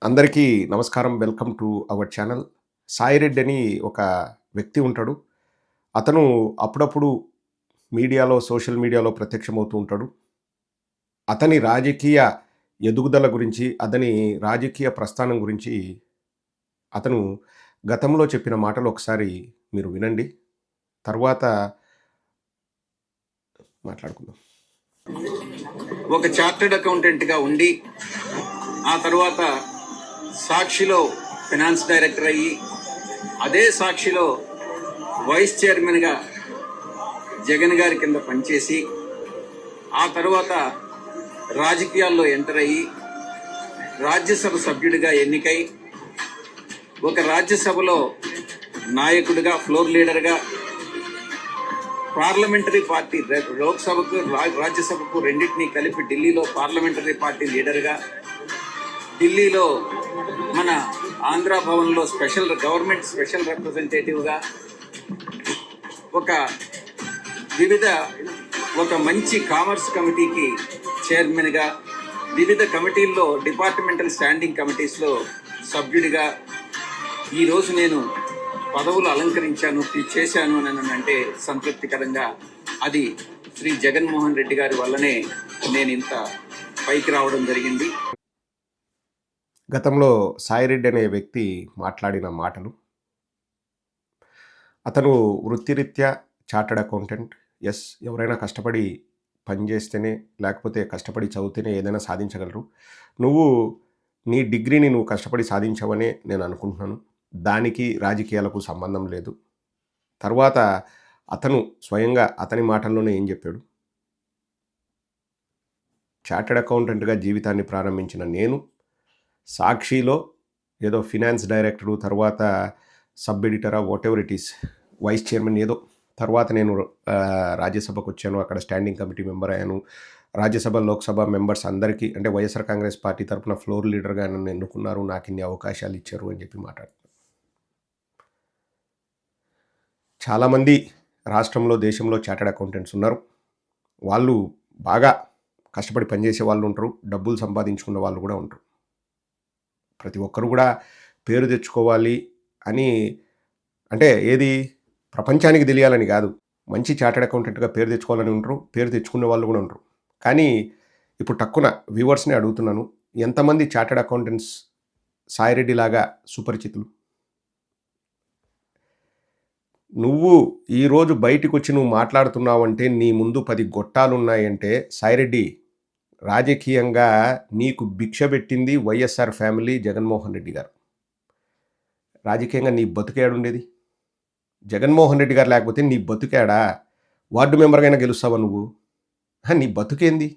అందరికీ నమస్కారం. Welcome to our channel. Sai Reddy అని ఒక వ్యక్తి ఉంటాడు. అతను అప్పుడప్పుడు సోషల్ మీడియాలో ప్రత్యక్షమవుతూ ఉంటాడు. అతని రాజకీయ ఎదుగుదల గురించి, అతని రాజకీయ ప్రస్థానం గురించి అతను గతంలో చెప్పిన మాటలు ఒకసారి మీరు వినండి. తర్వాత మాట్లాడుకుందాం. ఒక చార్టర్డ్ అకౌంటెంట్గా ఉండి ఆ తర్వాత సాక్షిలో ఫైనాన్స్ డైరెక్టర్ అయ్యి అదే సాక్షిలో వైస్ చైర్మన్గా జగన్ గారి కింద పనిచేసి ఆ తర్వాత రాజకీయాల్లో ఎంటర్ అయ్యి రాజ్యసభ సభ్యుడిగా ఎన్నికై ఒక రాజ్యసభలో నాయకుడిగా ఫ్లోర్ లీడర్గా పార్లమెంటరీ పార్టీ లోక్సభకు రాజ్యసభకు రెండింటినీ కలిపి ఢిల్లీలో పార్లమెంటరీ పార్టీ లీడర్గా ఢిల్లీలో మన ఆంధ్ర భవన్లో గవర్నమెంట్ స్పెషల్ రిప్రజెంటేటివ్గా ఒక మంచి కామర్స్ కమిటీకి చైర్మన్గా వివిధ కమిటీల్లో డిపార్ట్మెంటల్ స్టాండింగ్ కమిటీస్లో సభ్యుడిగా ఈరోజు నేను పదవులు చేశాను అని అంటే సంతృప్తికరంగా అది శ్రీ జగన్మోహన్ రెడ్డి గారి వల్లనే నేను ఇంత పైకి రావడం జరిగింది. గతంలో సాయి రెడ్డి అనే వ్యక్తి మాట్లాడిన మాటలు. అతను వృత్తిరీత్యా చార్టర్డ్ అకౌంటెంట్. ఎవరైనా కష్టపడి పనిచేస్తేనే, లేకపోతే కష్టపడి చదివితేనే ఏదైనా సాధించగలరు. నీ డిగ్రీని కష్టపడి సాధించావనే నేను అనుకుంటున్నాను. దానికి రాజకీయాలకు సంబంధం లేదు. తర్వాత అతను స్వయంగా అతని మాటల్లోనే ఏం చెప్పాడు? చార్టర్డ్ అకౌంటెంట్గా జీవితాన్ని ప్రారంభించిన నేను సాక్షిలో ఏదో ఫినాన్స్ డైరెక్టరు, తర్వాత సబ్ ఎడిటరా, whatever it is, vice chairman ఏదో, తర్వాత నేను రాజ్యసభకు వచ్చాను, అక్కడ స్టాండింగ్ కమిటీ మెంబర్ అయ్యాను. రాజ్యసభ, లోక్సభ మెంబర్స్ అందరికీ, అంటే వైఎస్ఆర్ కాంగ్రెస్ పార్టీ తరఫున ఫ్లోర్ లీడర్గా నన్ను ఎన్నుకున్నారు, నాకు ఇన్ని అవకాశాలు ఇచ్చారు అని చెప్పి మాట్లాడుతున్నారు. చాలామంది రాష్ట్రంలో, దేశంలో చార్టర్డ్ అకౌంటెంట్స్ ఉన్నారు. వాళ్ళు బాగా కష్టపడి పనిచేసే వాళ్ళు ఉంటారు, డబ్బులు సంపాదించుకున్న వాళ్ళు కూడా ఉంటారు. ప్రతి ఒక్కరు కూడా పేరు తెచ్చుకోవాలి అని, అంటే ఏది ప్రపంచానికి తెలియాలని కాదు, మంచి చార్టర్డ్ అకౌంటెంట్గా పేరు తెచ్చుకోవాలని ఉంటారు, పేరు తెచ్చుకునే వాళ్ళు కూడా ఉంటారు. కానీ ఇప్పుడు టక్కున వ్యూవర్స్ని అడుగుతున్నాను, ఎంతమంది చార్టర్డ్ అకౌంటెంట్స్ సాయిరెడ్డి లాగా సుపరిచితులు? నువ్వు ఈరోజు బయటికి వచ్చి మాట్లాడుతున్నావంటే, నీ ముందు 10 గొట్టాలు ఉన్నాయంటే, సాయిరెడ్డి రాజకీయంగా నీకు భిక్ష పెట్టింది వైఎస్ఆర్ ఫ్యామిలీ, జగన్మోహన్ రెడ్డి గారు. రాజకీయంగా నీ బతుకేడుండేది? జగన్మోహన్ రెడ్డి గారు లేకపోతే నీ బతుకేడా? వార్డు మెంబర్గా గెలుస్తావా నువ్వు? నీ బతుకేంది?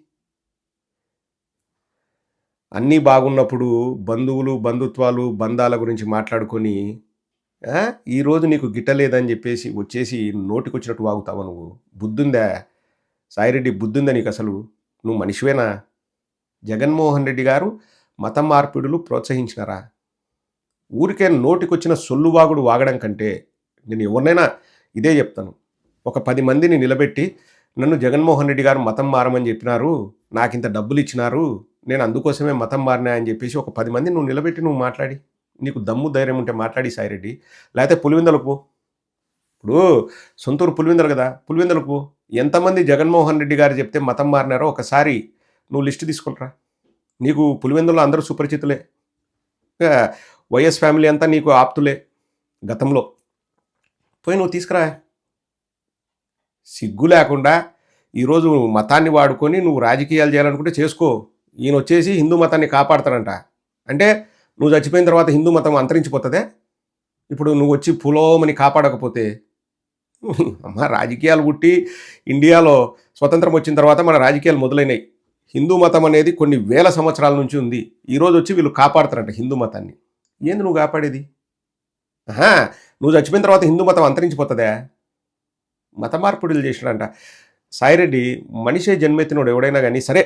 అన్నీ బాగున్నప్పుడు బంధువులు, బంధుత్వాలు, బంధాల గురించి మాట్లాడుకొని ఈరోజు నీకు గిట్టలేదని చెప్పేసి వచ్చేసి నోటికొచ్చినట్టు వాగుతావా నువ్వు? బుద్ధుందా సాయిరెడ్డి? బుద్ధుందా నీకు అసలు? నువ్వు మనిషివేనా? జగన్మోహన్ రెడ్డి గారు మత మార్పిడులు ప్రోత్సహించినారా? ఊరికే నోటికొచ్చిన సొల్లువాగుడు వాగడం కంటే, నేను ఎవరినైనా ఇదే చెప్తాను, ఒక 10 మందిని నిలబెట్టి, నన్ను జగన్మోహన్ రెడ్డి గారు మతం మారమని చెప్పినారు, నాకు ఇంత డబ్బులు ఇచ్చినారు, నేను అందుకోసమే మతం మారినా అని చెప్పేసి ఒక 10 మందిని నువ్వు నిలబెట్టి నువ్వు మాట్లాడి, నీకు దమ్ము ధైర్యం ఉంటే మాట్లాడి సాయిరెడ్డి. లేకపోతే పులివెందులకు పో. ఇప్పుడు సొంతూరు పులివెందులు కదా, పులివెందులకు పో. ఎంతమంది జగన్మోహన్ రెడ్డి గారు చెప్తే మతం మారినారో ఒకసారి నువ్వు లిస్ట్ తీసుకుంటారా? నీకు పులివెందులో అందరూ సుపరిచితులే, వైఎస్ ఫ్యామిలీ అంతా నీకు ఆప్తులే గతంలో. పోయి నువ్వు తీసుకురా. సిగ్గు లేకుండా ఈరోజు మతాన్ని వాడుకొని నువ్వు రాజకీయాలు చేయాలనుకుంటే చేసుకో. ఈయన వచ్చేసి హిందూ మతాన్ని కాపాడతాడంట. అంటే నువ్వు చచ్చిపోయిన తర్వాత హిందూ మతం అంతరించిపోతుందే? ఇప్పుడు నువ్వు వచ్చి పులోమని కాపాడకపోతే, అమ్మ రాజకీయాలు పుట్టి ఇండియాలో స్వతంత్రం వచ్చిన తర్వాత మన రాజకీయాలు మొదలైనాయి. హిందూ మతం అనేది కొన్ని వేల సంవత్సరాల నుంచి ఉంది. ఈరోజు వచ్చి వీళ్ళు కాపాడతారంట హిందూ మతాన్ని. ఏంది నువ్వు కాపాడేది? నువ్వు చచ్చిపోయిన తర్వాత హిందూ మతం అంతరించిపోతుందా? మత మార్పిడులు చేసినాడంట సాయిరెడ్డి. మనిషే జన్మెత్తినోడు ఎవడైనా కానీ సరే,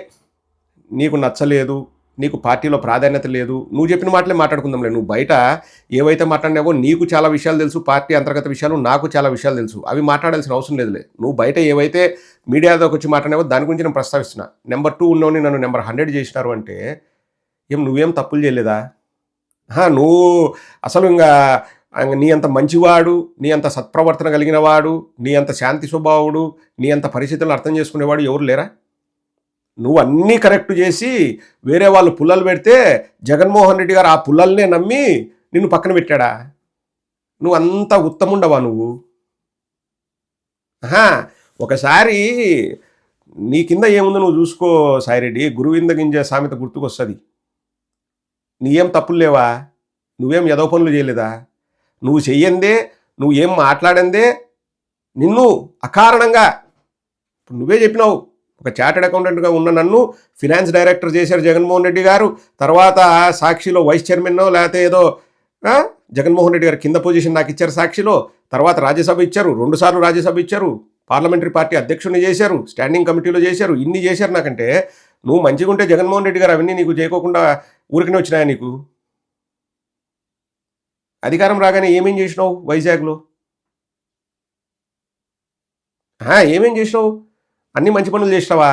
నీకు నచ్చలేదు, నీకు పార్టీలో ప్రాధాన్యత లేదు, నువ్వు చెప్పిన మాటలే మాట్లాడుకుందాంలే. నువ్వు బయట ఏవైతే మాట్లాడినావో నీకు చాలా విషయాలు తెలుసు, పార్టీ అంతర్గత విషయాలు నాకు చాలా విషయాలు తెలుసు, అవి మాట్లాడాల్సిన అవసరం లేదులే. నువ్వు బయట ఏవైతే మీడియాలోకి వచ్చి మాట్లాడినావో దాని గురించి నేను ప్రస్తావిస్తున్నా. నెంబర్ 2 ఉన్నోని నన్ను నెంబర్ 100 చేసినారు అంటే, నువ్వేం తప్పులు చేయలేదా? నువ్వు అసలు ఇంకా నీ అంత మంచివాడు, నీ అంత సత్ప్రవర్తన కలిగిన వాడు, నీ అంత శాంతి స్వభావుడు, నీ అంత పరిస్థితులను అర్థం చేసుకునేవాడు ఎవరు లేరా? నువ్వు అన్నీ కరెక్ట్ చేసి వేరే వాళ్ళు పుల్లలు పెడితే జగన్మోహన్ రెడ్డి గారు ఆ పుల్లల్నే నమ్మి నిన్ను పక్కన పెట్టాడా? నువ్వు అంత ఉత్తముండవా నువ్వు? ఆహా, ఒకసారి నీ కింద ఏముందో నువ్వు చూసుకో సాయిరెడ్డి. గురువింద గింజ సామెత గుర్తుకొస్తుంది. నీ ఏం తప్పులు లేవా? నువ్వేం ఎదవ పనులు చేయలేదా? నువ్వు చెయ్యందే, నువ్వు ఏం మాట్లాడందే నిన్ను అకారణంగా ఇప్పుడు నువ్వే చెప్పినావు, ఒక చార్టెడ్ అకౌంటెంట్గా ఉన్న నన్ను ఫినాన్స్ డైరెక్టర్ చేశారు జగన్మోహన్ రెడ్డి గారు. తర్వాత సాక్షిలో వైస్ చైర్మన్నో లేకపోతే ఏదో జగన్మోహన్ రెడ్డి గారు కింద పొజిషన్ నాకు ఇచ్చారు సాక్షిలో. తర్వాత రాజ్యసభ ఇచ్చారు, 2 సార్లు రాజ్యసభ ఇచ్చారు, పార్లమెంటరీ పార్టీ అధ్యక్షుడిని చేశారు, స్టాండింగ్ కమిటీలో చేశారు, ఇన్ని చేశారు. నాకంటే నువ్వు మంచిగా ఉంటే జగన్మోహన్ రెడ్డి గారు అవన్నీ నీకు చేయకోకుండా ఊరికనే వచ్చినాయా నీకు? అధికారం రాగానే ఏమేం చేసినావు వైజాగ్లో? ఏమేం చేసినావు? అన్ని మంచి పనులు చేసినావా?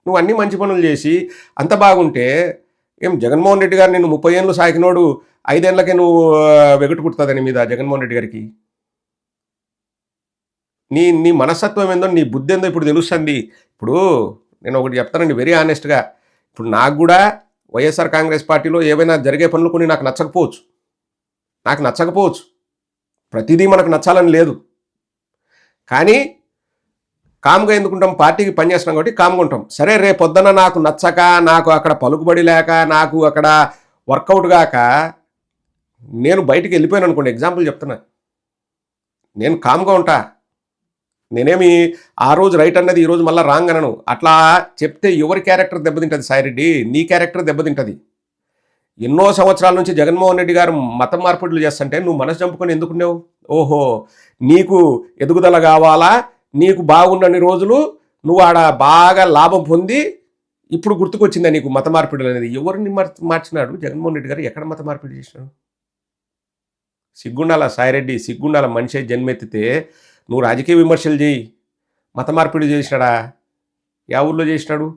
నువ్వు అన్ని మంచి పనులు చేసి అంత బాగుంటే ఏం జగన్మోహన్ రెడ్డి గారు నిన్ను 30 ఏళ్ళు సాకినోడు 5 ఏళ్ళకే నువ్వు వెగటు పుట్టుతుందని మీద జగన్మోహన్ రెడ్డి గారికి? నీ నీ మనస్తత్వం ఏందో, నీ బుద్ధి ఏందో ఇప్పుడు తెలుస్తుంది. ఇప్పుడు నేను ఒకటి చెప్తానండి వెరీ ఆనెస్ట్గా. ఇప్పుడు నాకు కూడా వైఎస్ఆర్ కాంగ్రెస్ పార్టీలో ఏవైనా జరిగే పనులు కొన్ని నాకు నచ్చకపోవచ్చు. ప్రతిదీ మనకు నచ్చాలని లేదు. కానీ కామ్గా ఎందుకుంటాం? పార్టీకి పనిచేస్తున్నాం కాబట్టి కామ్గా ఉంటాం. సరే, రేపు పొద్దున నాకు నచ్చక, నాకు అక్కడ పలుకుబడి లేక, నాకు అక్కడ వర్కౌట్ కాక నేను బయటికి వెళ్ళిపోయాను అనుకోండి, ఎగ్జాంపుల్ చెప్తున్నా, నేను కామ్గా ఉంటా. నేనేమి ఆ రోజు రైట్ అన్నది ఈరోజు మళ్ళీ రాంగ్ అనను. అట్లా చెప్తే ఎవరి క్యారెక్టర్ దెబ్బతింటుంది సాయిరెడ్డి? నీ క్యారెక్టర్ దెబ్బతింటుంది. ఎన్నో సంవత్సరాల నుంచి జగన్మోహన్ రెడ్డి గారు మతం మార్పిడులు చేస్తుంటే నువ్వు మనసు చంపుకొని ఎందుకున్నావు? ఓహో, నీకు ఎదుగుదల కావాలా, నీకు బాగున్నన్ని రోజులు నువ్వు ఆడ బాగా లాభం పొంది ఇప్పుడు గుర్తుకొచ్చిందా నీకు మత మార్పిడులు అనేది? ఎవరిని మార్చినాడు జగన్మోహన్ రెడ్డి గారు? ఎక్కడ మత మార్పిడి చేసినాడు? సిగ్గుండాల సాయిరెడ్డి, సిగ్గుండాల. మనిషి జన్మెత్తితే నువ్వు రాజకీయ విమర్శలు చేయి. మత మార్పిడి చేసినాడా? యా ఊళ్ళో చేసినాడు?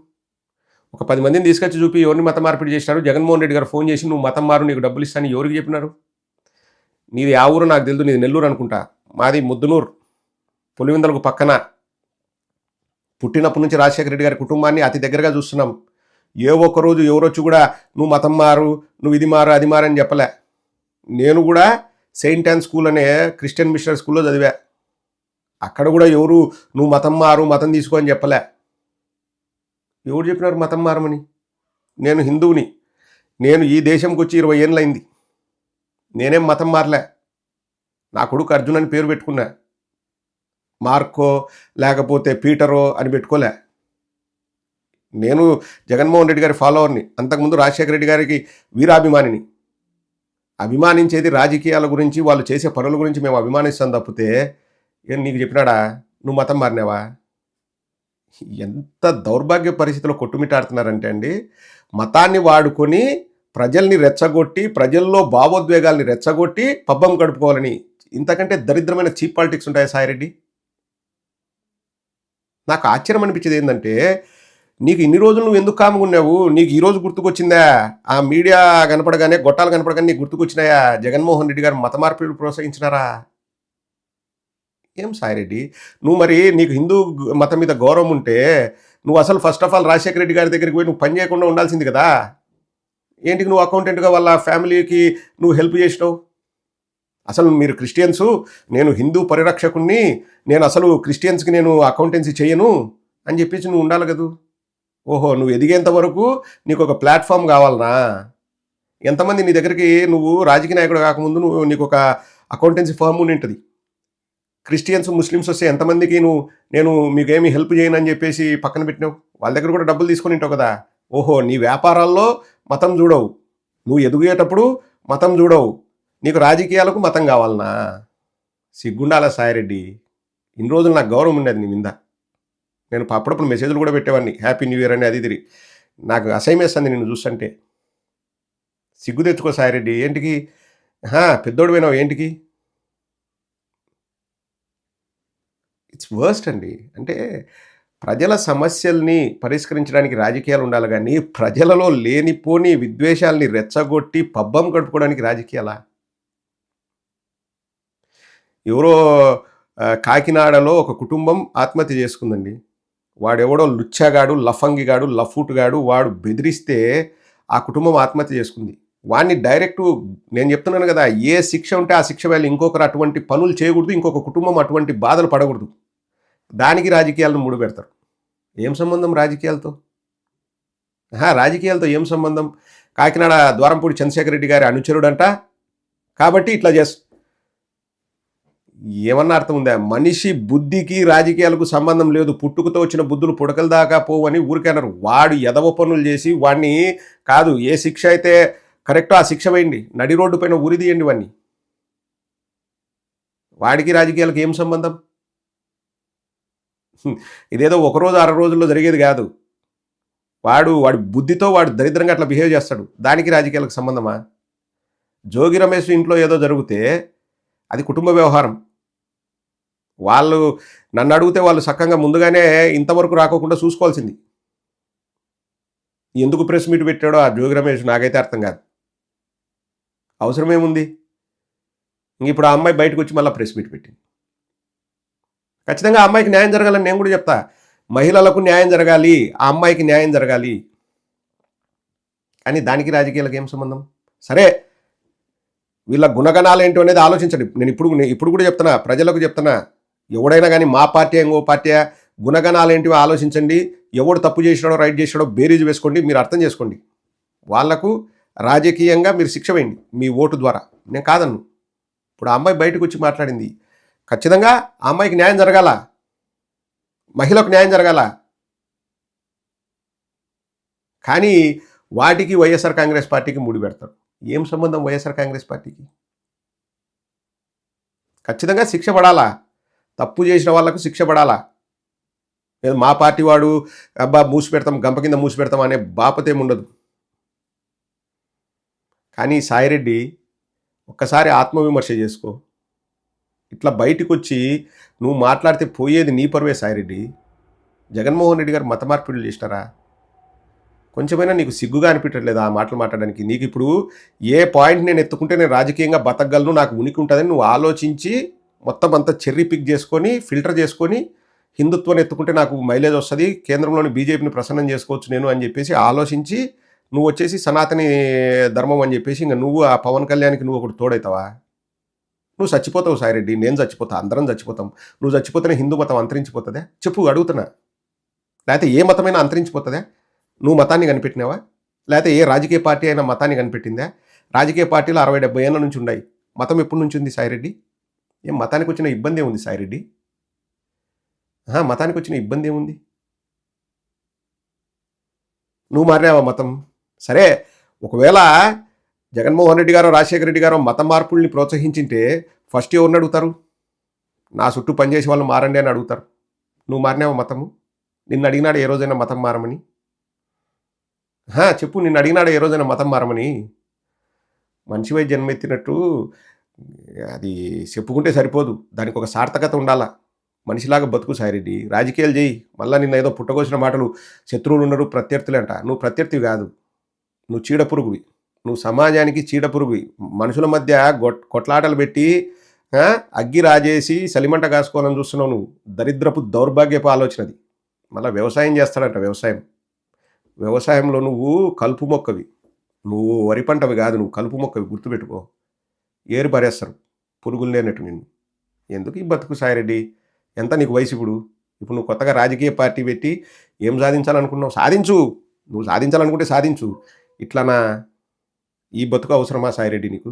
ఒక 10 మందిని తీసుకొచ్చి చూపి ఎవరిని మత మార్పిడి చేసినారు? జగన్మోహన్ రెడ్డి గారు ఫోన్ చేసి నువ్వు మతం మారు, నీకు డబ్బులు ఇస్తాను ఎవరికి చెప్పినారు? నీది ఆ ఊరు నాకు తెలుసు, నీది నెల్లూరు అనుకుంటా, మాది ముద్దునూరు, పులివెందులకు పక్కన. పుట్టినప్పటి నుంచి రాజశేఖర రెడ్డి గారి కుటుంబాన్ని అతి దగ్గరగా చూస్తున్నాం. ఏ ఒక్కరోజు ఎవరొచ్చి కూడా నువ్వు మతం మారు, నువ్వు ఇది మారు, అది మారు అని చెప్పలే. నేను కూడా సెయింట్ యాన్ స్కూల్ అనే క్రిస్టియన్ మిషనరీ స్కూల్లో చదివా. అక్కడ కూడా ఎవరు నువ్వు మతం మారు, మతం తీసుకో అని చెప్పలే. ఎవరు చెప్పినారు మతం మారమని? నేను హిందువుని. నేను ఈ దేశంకి వచ్చి 20 ఏళ్ళైంది. నేనేం మతం మారలే. నా కొడుకు అర్జున్ అని పేరు పెట్టుకున్నా. మార్కో లేకపోతే పీటరో అని పెట్టుకోలే. నేను జగన్మోహన్ రెడ్డి గారి ఫాలోవర్ని. అంతకుముందు రాజశేఖర రెడ్డి గారికి వీరాభిమానిని. అభిమానించేది రాజకీయాల గురించి, వాళ్ళు చేసే పనుల గురించి మేము అభిమానిస్తాం తప్పితే ఏం నీకు చెప్పినాడా నువ్వు మతం మారినావా? ఎంత దౌర్భాగ్య పరిస్థితిలో కొట్టుమిట్టాడుతున్నారంటే అండి, మతాన్ని వాడుకొని ప్రజల్ని రెచ్చగొట్టి, ప్రజల్లో భావోద్వేగాల్ని రెచ్చగొట్టి పబ్బం గడుపుకోవాలని. ఇంతకంటే దరిద్రమైన చీప్ పాలిటిక్స్ ఉంటాయా సాయిరెడ్డి? నాకు ఆశ్చర్యం అనిపించేది ఏంటంటే, నీకు ఇన్ని రోజులు నువ్వు ఎందుకు కామ్గా ఉన్నావు? నీకు ఈరోజు గుర్తుకొచ్చిందా? ఆ మీడియా కనపడగానే, గొట్టాలు కనపడగానే నీకు గుర్తుకొచ్చినాయా జగన్మోహన్ రెడ్డి గారు మత మార్పిడులు ప్రోత్సహించినారా? ఏం సాయిరెడ్డి, నువ్వు మరి నీకు హిందూ మతం మీద గౌరవం ఉంటే నువ్వు అసలు first of all Rajasekhara Reddy గారి దగ్గరికి పోయి నువ్వు పని చేయకుండా ఉండాల్సింది కదా. ఏంటికి నువ్వు అకౌంటెంట్గా వాళ్ళ ఫ్యామిలీకి నువ్వు హెల్ప్ చేసినావు? అసలు మీరు క్రిస్టియన్సు, నేను హిందూ పరిరక్షకుణ్ణి, నేను అసలు క్రిస్టియన్స్కి నేను అకౌంటెన్సీ చేయను అని చెప్పేసి నువ్వు ఉండాలి కదా. ఓహో, నువ్వు ఎదిగేంత వరకు నీకు ఒక ప్లాట్ఫామ్ కావాలనా? ఎంతమంది నీ దగ్గరికి, నువ్వు రాజకీయ నాయకుడు కాకముందు నీకు ఒక అకౌంటెన్సీ ఫర్మ్ ఉంటుంది. క్రిస్టియన్స్, ముస్లిమ్స్ వస్తే ఎంతమందికి నేను మీకేమీ హెల్ప్ చేయను అని చెప్పేసి పక్కన పెట్టినావు? వాళ్ళ దగ్గర కూడా డబ్బులు తీసుకొని ఉంటావు కదా. ఓహో, నీ వ్యాపారాల్లో మతం చూడవు, నువ్వు ఎదుగేటప్పుడు మతం చూడవు, నీకు రాజకీయాలకు మతం కావాలనా? సిగ్గుండాల సాయిరెడ్డి. ఇన్ని రోజులు నాకు గౌరవం ఉండేది నీ మీద. నేను అప్పుడప్పుడు మెసేజ్లు కూడా పెట్టేవాడిని, హ్యాపీ న్యూ ఇయర్ అని, అది ఇది. నాకు అసహ్యమేస్తుంది నిన్ను చూస్తుంటే. సిగ్గు తెచ్చుకో సాయిరెడ్డి. ఏంటికి పెద్దోడు పోయినావు ఏంటికి? ఇట్స్ వర్స్ట్ అండి. అంటే ప్రజల సమస్యల్ని పరిష్కరించడానికి రాజకీయాలు ఉండాలి గానీ, ప్రజలలో లేనిపోని విద్వేషాల్ని రెచ్చగొట్టి పబ్బం గడుపుకోవడానికి రాజకీయాలా? ఎవరో కాకినాడలో ఒక కుటుంబం ఆత్మహత్య చేసుకుందండి. వాడెవడో లుచ్చాగాడు, లఫంగిగాడు, లఫూటుగాడు వాడు బెదిరిస్తే ఆ కుటుంబం ఆత్మహత్య చేసుకుంది. వాడిని డైరెక్టు నేను చెప్తున్నాను కదా! ఏ శిక్ష ఉంటే ఆ శిక్ష వేయాలి. ఇంకొకరు అటువంటి పనులు చేయకూడదు. ఇంకొక కుటుంబం అటువంటి బాధలు పడకూడదు. దానికి రాజకీయాలను ముడిపెడతారు. ఏం సంబంధం రాజకీయాలతో? రాజకీయాలతో ఏం సంబంధం? కాకినాడ ద్వారంపూడి చంద్రశేఖర్ రెడ్డి గారి అనుచరుడంట. కాబట్టి ఇట్లా ఏమన్నా అర్థం ఉందా? మనిషి బుద్ధికి రాజకీయాలకు సంబంధం లేదు. పుట్టుకతో వచ్చిన బుద్ధులు పుడకల దాకా పోవని ఊరికే అన్నారు. వాడు ఎదవ పనులు చేసి వాడిని కాదు ఏ శిక్ష అయితే కరెక్టో ఆ శిక్ష వేయండి. నడి రోడ్డు పైన ఉరి తీయండి వాడిని. వాడికి రాజకీయాలకు ఏం సంబంధం? ఇదేదో ఒకరోజు 6 రోజుల్లో జరిగేది కాదు. వాడి బుద్ధితో వాడు దరిద్రంగా అట్లా బిహేవ్ చేస్తాడు. దానికి రాజకీయాలకు సంబంధమా? జోగి రమేష్ ఇంట్లో ఏదో జరిగితే అది కుటుంబ వ్యవహారం. వాళ్ళు నన్ను అడిగితే వాళ్ళు సక్కంగా ముందుగానే ఇంతవరకు రాకోకుండా చూసుకోవాల్సింది. ఎందుకు ప్రెస్ మీట్ పెట్టాడో ఆ జోగి రమేష్ నాకైతే అర్థం కాదు. అవసరమేముంది? ఇప్పుడు ఆ అమ్మాయి బయటకు వచ్చి మళ్ళీ ప్రెస్ మీట్ పెట్టింది. ఖచ్చితంగా ఆ అమ్మాయికి న్యాయం జరగాలని నేను కూడా చెప్తా. మహిళలకు న్యాయం జరగాలి, ఆ అమ్మాయికి న్యాయం జరగాలి. కానీ దానికి రాజకీయాలకు ఏం సంబంధం? సరే, వీళ్ళ గుణగణాలు ఏంటో అనేది ఆలోచించండి. నేను ఇప్పుడు కూడా చెప్తున్నా, ప్రజలకు చెప్తున్నా, ఎవడైనా కానీ మా పార్టీ ఇంకో పార్టీ గుణగణాలు ఏంటివో ఆలోచించండి. ఎవడు తప్పు చేసినాడో రైట్ చేసినాడో బేరీజు వేసుకోండి. మీరు అర్థం చేసుకోండి. వాళ్లకు రాజకీయంగా మీరు శిక్ష వేయండి మీ ఓటు ద్వారా. నేను కాదన్ను. ఇప్పుడు ఆ అమ్మాయి బయటకు వచ్చి మాట్లాడింది. ఖచ్చితంగా ఆ అమ్మాయికి న్యాయం జరగాల, మహిళకు న్యాయం జరగాల. కానీ వాటికి వైఎస్ఆర్ కాంగ్రెస్ పార్టీకి ముడి పెడతారు. ఏం సంబంధం వైఎస్ఆర్ కాంగ్రెస్ పార్టీకి? ఖచ్చితంగా శిక్ష పడాలా. తప్పు చేసిన వాళ్ళకు శిక్ష పడాలా. మా పార్టీ వాడు అబ్బా మూసి పెడతాం, గంప కింద మూసి పెడతాం అనే బాపతేం ఉండదు. కానీ సాయిరెడ్డి ఒక్కసారి ఆత్మవిమర్శ చేసుకో. ఇట్లా బయటకు వచ్చి నువ్వు మాట్లాడితే పోయేది నీ పరువే సాయిరెడ్డి. జగన్మోహన్ రెడ్డి గారు మత మార్పిడులు చేసినారా? కొంచెమైనా నీకు సిగ్గుగా అనిపించట్లేదు ఆ మాటలు మాట్లాడడానికి? నీకు ఇప్పుడు ఏ పాయింట్ నేను ఎత్తుకుంటే నేను రాజకీయంగా బతకగలను, నాకు ఉనికి ఉంటుందని నువ్వు ఆలోచించి మొత్తం అంతా చెర్రీ పిక్ చేసుకొని ఫిల్టర్ చేసుకొని హిందుత్వాన్ని ఎత్తుకుంటే నాకు మైలేజ్ వస్తుంది, కేంద్రంలోని బీజేపీని ప్రసన్నం చేసుకోవచ్చు నేను అని చెప్పేసి ఆలోచించి నువ్వు వచ్చేసి సనాతని ధర్మం అని చెప్పేసి ఇంకా నువ్వు ఆ పవన్ కళ్యాణ్కి నువ్వు ఒకటి తోడవుతావా? నువ్వు చచ్చిపోతావు సాయిరెడ్డి, నేను చచ్చిపోతా, అందరం చచ్చిపోతాం. నువ్వు చచ్చిపోతేనే హిందూ మతం అంతరించిపోతుందా? చెప్పు, అడుగుతున్నా. లేకపోతే ఏ మతమైనా అంతరించిపోతుందా? నువ్వు మతాన్ని కనిపెట్టినావా? లేకపోతే ఏ రాజకీయ పార్టీ అయినా మతాన్ని కనిపెట్టిందా? రాజకీయ పార్టీలు 60-70 ఏళ్ళ నుంచి ఉన్నాయి. మతం ఎప్పటి నుంచి ఉంది సాయిరెడ్డి? ఏం మతానికి వచ్చిన ఇబ్బంది ఏముంది సాయిరెడ్డి? మతానికి వచ్చిన ఇబ్బంది ఏముంది? నువ్వు మారినావా మతం? సరే, ఒకవేళ జగన్మోహన్ రెడ్డి గారో రాజశేఖర రెడ్డి గారో మత మార్పుల్ని ప్రోత్సహించింటే ఫస్ట్ ఎవరిని అడుగుతారు? నా చుట్టూ పనిచేసే వాళ్ళు మారండి అని అడుగుతారు. నువ్వు మారినావా మతము? నిన్ను అడిగినాడు ఏ రోజైనా మతం మారమని? చెప్పు, నిన్ను అడిగినాడు ఏ రోజైనా మతం మారమని? మనిషివై జన్మెత్తినట్టు అది చెప్పుకుంటే సరిపోదు, దానికి ఒక సార్థకత ఉండాలా. మనిషిలాగా బతుకు సాయిరెడ్డి, రాజకీయాలు చేయి. మళ్ళీ నిన్న ఏదో పుట్టకోసిన మాటలు శత్రువులు ఉన్నారు ప్రత్యర్థులు అంట. నువ్వు ప్రత్యర్థివి కాదు, నువ్వు చీడపురుగువి. నువ్వు సమాజానికి చీడపురుగువి. మనుషుల మధ్య కొట్లాటలు పెట్టి అగ్గి రాజేసి సలిమంట కాసుకోవాలని చూస్తున్నావు నువ్వు. దరిద్రపు దౌర్భాగ్యపు ఆలోచనది. మళ్ళీ వ్యవసాయం చేస్తాడంట. వ్యవసాయంలో నువ్వు కలుపు మొక్కవి, నువ్వు వరి పంటవి కాదు, నువ్వు కలుపు మొక్కవి. గుర్తుపెట్టుకో. ఏరు పారేస్తారు పురుగులు లేనట్టు నిన్ను. ఎందుకు ఈ బతుకు సాయిరెడ్డి? ఎంత నీకు వయసు ఇప్పుడు నువ్వు కొత్తగా రాజకీయ పార్టీ పెట్టి ఏం సాధించాలనుకున్నావు? సాధించు. నువ్వు సాధించాలనుకుంటే సాధించు. ఇట్లానా ఈ బతుకు అవసరమా సాయిరెడ్డి నీకు?